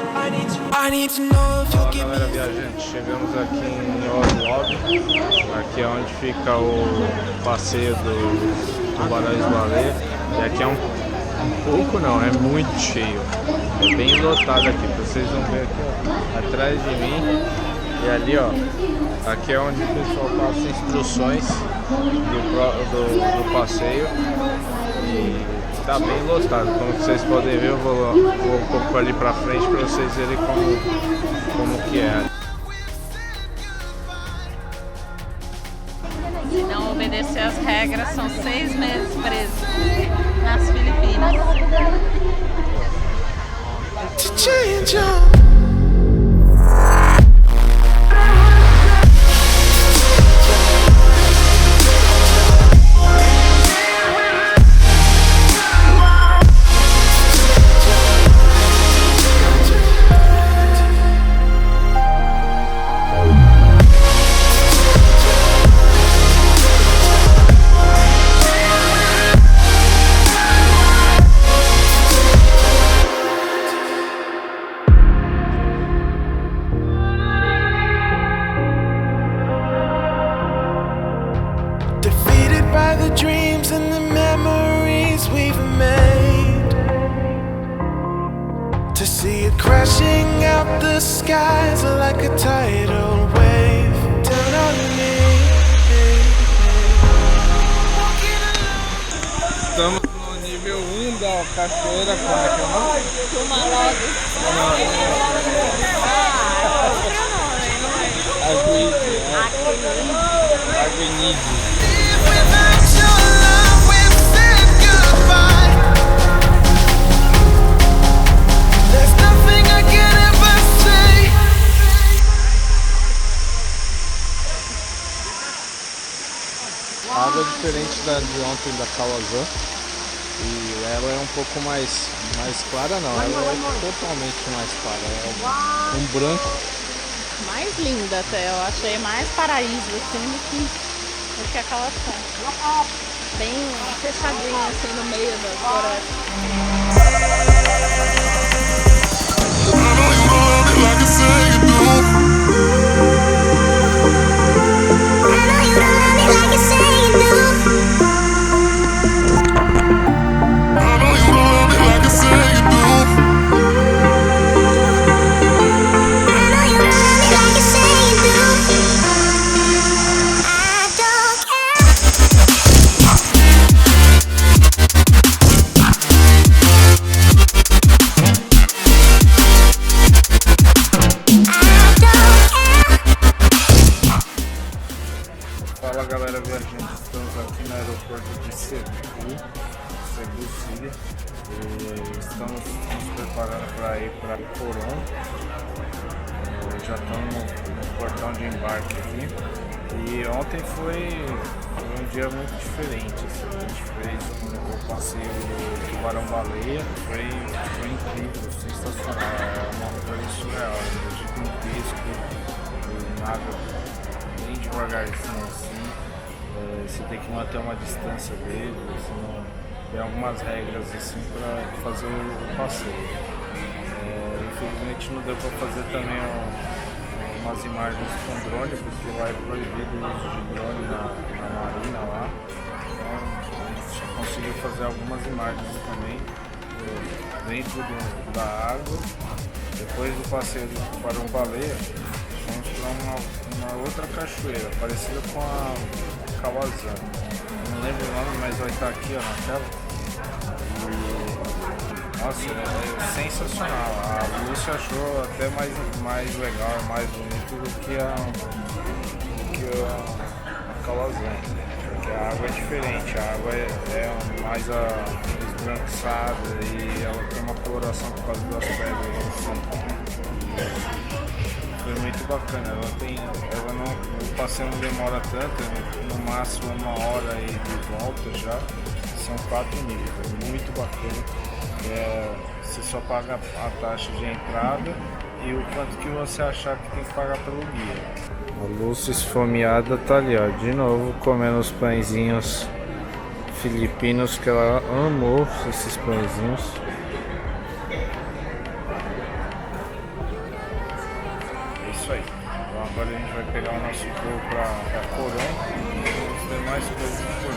Olá galera viajante, chegamos aqui em Oslob, aqui é onde fica o passeio do tubarão e baleia. E aqui é um pouco não, é muito cheio, é bem lotado aqui, vocês vão ver aqui ó, atrás de mim. E ali ó, aqui é onde o pessoal passa instruções do passeio e tá bem lotado. Como vocês podem ver, eu vou um pouco ali pra frente para vocês verem como que é. Se não obedecer as regras, são 6 meses preso nas Filipinas. Dreams and the memories we've made, to see it crashing out the skies like a tidal wave down on me. Estamos no nível 1 da cachoeira, como é que é o nome? Aguinid. A água é diferente da de ontem da Cotação e ela é um pouco mais clara, não, ela é totalmente mais clara, é um branco. Mais linda até, eu achei mais paraíso assim do que aquela Cotação. Bem fechadinha assim no meio da floresta. Fala galera viajante, estamos aqui no aeroporto de Cebu, Síria, e estamos nos preparando para ir para Coron. Já estamos no portão de embarque aqui e ontem foi um dia muito diferente. A gente fez o passeio do tubarão baleia, foi incrível, sensacional, é uma coisa surreal, gigantesco, nada bem devagarzinho assim. Você tem que manter uma distância dele, senão tem algumas regras assim para fazer o passeio. Infelizmente não deu para fazer também umas imagens com drone, porque lá é proibido o uso de drone na marina lá. Então a gente só conseguiu fazer algumas imagens também dentro da água. Depois do passeio do tubarão baleia, fomos para uma outra cachoeira, parecida com a Cotação. Não lembro o nome, mas vai estar aqui ó, na tela. E, nossa, é sensacional. A Lucia achou até mais legal, mais bonito do que a Cotação. Porque a água é diferente, a água é mais esbranquiçada e ela tem uma coloração por causa das pedras assim. Foi muito bacana, o passeio não demora tanto, no máximo 1 hora e de volta já, são 4 níveis, é muito bacana. Você só paga a taxa de entrada e o quanto que você achar que tem que pagar pelo guia. A Lúcia esfomeada tá ali ó, de novo comendo os pãezinhos filipinos, que ela amou esses pãezinhos. Agora a gente vai pegar o nosso voo para Coron e os demais coisas de Coron.